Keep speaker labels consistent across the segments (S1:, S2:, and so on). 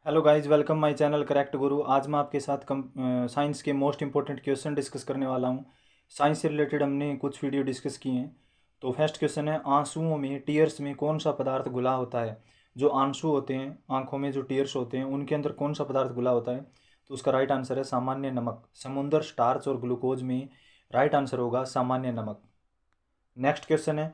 S1: Hello guys, welcome my channel correct गुरु। आज मैं आपके साथ साइंस के मोस्ट इंपॉर्टेंट क्वेश्चन डिस्कस करने वाला हूँ। साइंस से रिलेटेड हमने कुछ वीडियो डिस्कस किए हैं। तो फर्स्ट क्वेश्चन है, आंसुओं में टीयर्स में कौन सा पदार्थ घुला होता है। जो आंसू होते हैं, आंखों में जो टीयर्स होते हैं, उनके अंदर कौन सा पदार्थ घुला होता है। तो उसका राइट आंसर है सामान्य नमक। समुद्र, स्टार्च और ग्लूकोज में राइट आंसर होगा सामान्य नमक। नेक्स्ट क्वेश्चन है,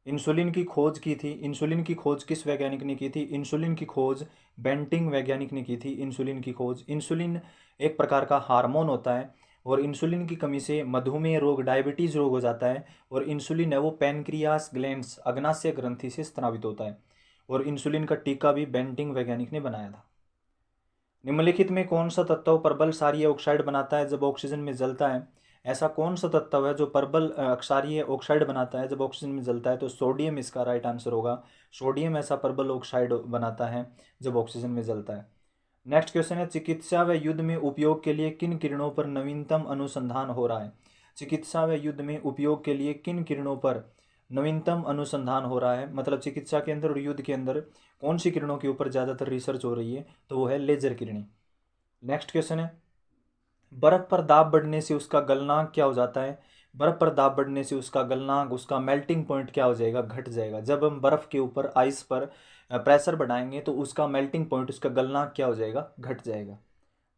S1: इंसुलिन की खोज की थी। इंसुलिन की खोज किस वैज्ञानिक ने की थी। इंसुलिन की खोज बेंटिंग वैज्ञानिक ने की थी। इंसुलिन की खोज, इंसुलिन एक प्रकार का हार्मोन होता है और इंसुलिन की कमी से मधुमेह रोग, डायबिटीज़ रोग हो जाता है। और इंसुलिन है वो पैनक्रियास ग्लैंड्स, अग्नाशय ग्रंथि से स्रावित होता है। और इंसुलिन का टीका भी बेंटिंग वैज्ञानिक ने बनाया था। निम्नलिखित में कौन सा तत्व प्रबल क्षारीय ऑक्साइड बनाता है जब ऑक्सीजन में जलता है। ऐसा कौन सा तत्व है जो प्रबल क्षारीय ऑक्साइड बनाता है जब ऑक्सीजन में जलता है। तो सोडियम इसका राइट आंसर होगा। सोडियम ऐसा प्रबल ऑक्साइड बनाता है जब ऑक्सीजन में जलता है। नेक्स्ट क्वेश्चन है, चिकित्सा व युद्ध में उपयोग के लिए किन किरणों पर नवीनतम अनुसंधान हो रहा है। चिकित्सा व युद्ध में उपयोग के लिए किन किरणों पर नवीनतम अनुसंधान हो रहा है। मतलब चिकित्सा के अंदर और युद्ध के अंदर कौन सी किरणों के ऊपर ज़्यादातर रिसर्च हो रही है। तो वो है लेजर किरणें। नेक्स्ट क्वेश्चन है, बर्फ पर दाब बढ़ने से उसका गलनांक क्या हो जाता है। बर्फ पर दाब बढ़ने से उसका गलनांक, उसका मेल्टिंग पॉइंट क्या हो जाएगा, घट जाएगा। जब हम बर्फ के ऊपर, आइस पर प्रेशर बढ़ाएंगे तो उसका मेल्टिंग पॉइंट, उसका गलनांक क्या हो जाएगा, घट जाएगा।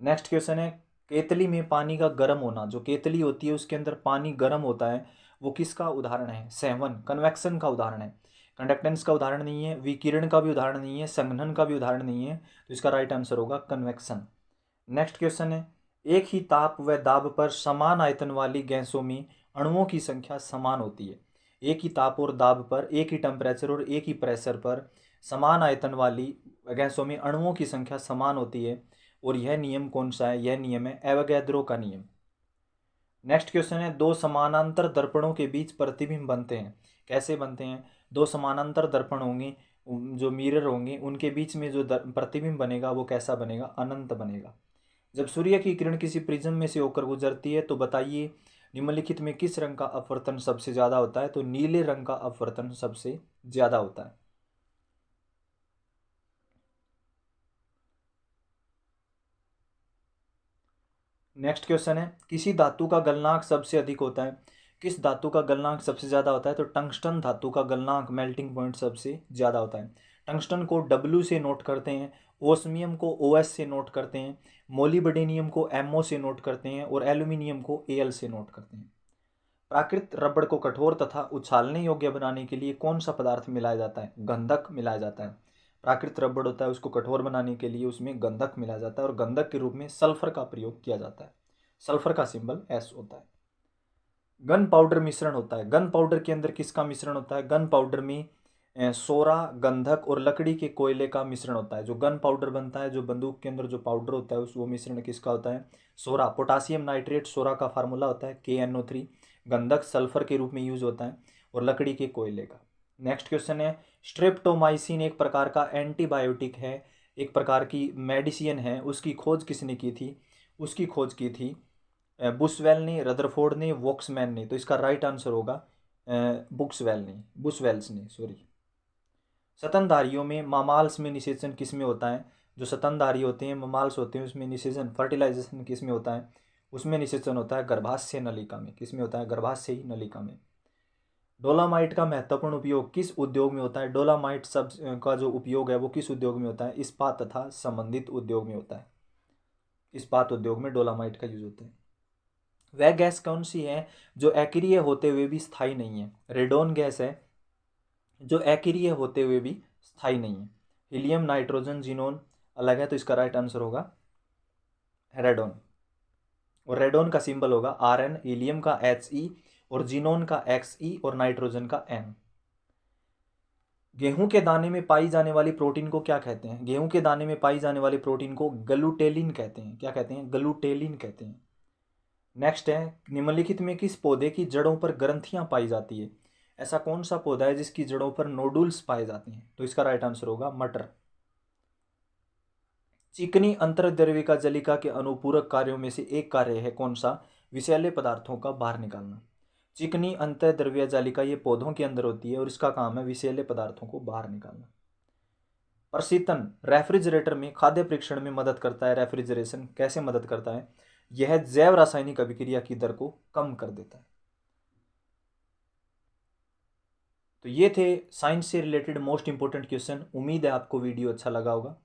S1: नेक्स्ट क्वेश्चन है, केतली में पानी का गर्म होना। जो केतली होती है उसके अंदर पानी गर्म होता है, वो किसका उदाहरण है। सेवन, कन्वेक्शन का उदाहरण है। कंडक्टेंस का उदाहरण नहीं है, विकिरण का भी उदाहरण नहीं है, संघनन का भी उदाहरण नहीं है। तो इसका राइट आंसर होगा कन्वेक्शन। नेक्स्ट क्वेश्चन है, एक ही ताप व दाब पर समान आयतन वाली गैसों में अणुओं की संख्या समान होती है। एक ही ताप और दाब पर, एक ही टेम्परेचर और एक ही प्रेशर पर समान आयतन वाली गैसों में अणुओं की संख्या समान होती है। और यह नियम कौन सा है। यह नियम है एवोगैड्रो का नियम। नेक्स्ट क्वेश्चन है, दो समानांतर दर्पणों के बीच प्रतिबिंब बनते हैं। कैसे बनते हैं। दो समानांतर दर्पण होंगे, जो मिरर होंगे, उनके बीच में जो प्रतिबिंब बनेगा वो कैसा बनेगा, अनंत बनेगा। जब सूर्य की किरण किसी प्रिज्म में से होकर गुजरती है तो बताइए निम्नलिखित में किस रंग का अपवर्तन सबसे ज़्यादा होता है। तो नीले रंग का अपवर्तन सबसे ज़्यादा होता है। नेक्स्ट क्वेश्चन है, किसी धातु का गलनांक सबसे अधिक होता है। किस धातु का गलनांक सबसे ज़्यादा होता है। तो टंगस्टन धातु का गलनांक, मेल्टिंग पॉइंट सबसे ज़्यादा होता है। टंगस्टन को डब्ल्यू से नोट करते हैं, ओस्मियम को ओ एस से नोट करते हैं, मोलिब्डेनियम को एम ओ से नोट करते हैं और एल्यूमिनियम को ए एल से नोट करते हैं। प्राकृत रबड़ को कठोर तथा उछालने योग्य बनाने के लिए कौन सा पदार्थ मिलाया जाता है। गंधक मिलाया जाता है। प्राकृत रबड़ होता है, उसको कठोर बनाने के लिए उसमें गंधक मिलाया जाता है और गंधक के रूप में सल्फर का प्रयोग किया जाता है। सल्फर का सिंबल एस होता है। गन पाउडर मिश्रण होता है। गन पाउडर के अंदर किसका मिश्रण होता है। गन पाउडर में सोरा, गंधक और लकड़ी के कोयले का मिश्रण होता है। जो गन पाउडर बनता है, जो बंदूक के अंदर जो पाउडर होता है, उस वो मिश्रण किसका होता है, सोरा। पोटासियम नाइट्रेट सोरा का फार्मूला होता है KNO3। गंधक सल्फर के रूप में यूज होता है और लकड़ी के कोयले का। नेक्स्ट क्वेश्चन है, स्ट्रेप्टोमाइसिन एक प्रकार का एंटीबायोटिक है, एक प्रकार की मेडिसिन है, उसकी खोज किसने की थी। उसकी खोज की थी बुशवेल ने, रदरफोर्ड ने, वोक्समैन ने। तो इसका राइट आंसर होगा बुक्सवेल ने, बुशवेल्स ने, सॉरी। स्तनधारियों में, मामाल्स में निषेचन किस में होता है। जो स्तनधारी होते हैं, ममाल्स होते हैं, उसमें निषेचन, फर्टिलाइजेशन किस में होता है। उसमें निषेचन होता है गर्भाशय नलिका में। किस में होता है, गर्भाशयी नलिका में। डोलामाइट का महत्वपूर्ण उपयोग किस उद्योग में होता है। डोलामाइट सब का जो उपयोग है वो किस उद्योग में होता है, इस्पात तथा संबंधित उद्योग में होता है। इस्पात उद्योग में डोलामाइट का यूज होता है। वह गैस कौन सी है जो अक्रिय होते हुए भी स्थायी नहीं है। रेडोन गैस है जो अक्रिय होते हुए भी स्थायी नहीं है। हीलियम, नाइट्रोजन, जीनोन अलग है, तो इसका राइट आंसर होगा रेडोन। और रेडोन का सिंबल होगा RN, हीलियम का HE और जीनोन का XE और नाइट्रोजन का N। गेहूं के दाने में पाई जाने वाली प्रोटीन को क्या कहते हैं। गेहूं के दाने में पाई जाने वाली प्रोटीन को ग्लूटेलिन कहते हैं। क्या कहते हैं, ग्लूटेलिन कहते हैं। नेक्स्ट है, निम्नलिखित में किस पौधे की जड़ों पर ग्रंथियां पाई जाती है। ऐसा कौन सा पौधा है जिसकी जड़ों पर नोडुल्स पाए जाते हैं। तो इसका राइट आंसर होगा मटर। चिकनी अंतर्द्रव्यिका जलिका के अनुपूरक कार्यों में से एक कार्य है कौन सा, विषैले पदार्थों का बाहर निकालना। चिकनी अंतर्द्रव्य जालिका ये पौधों के अंदर होती है और इसका काम है विषैले पदार्थों को बाहर निकालना। और शीतन रेफ्रिजरेटर में खाद्य परीक्षण में मदद करता है। रेफ्रिजरेशन कैसे मदद करता है? यह जैव रासायनिक अभिक्रिया की दर को कम कर देता है। तो ये थे साइंस से रिलेटेड मोस्ट इंपोर्टेंट क्वेश्चन। उम्मीद है आपको वीडियो अच्छा लगा होगा।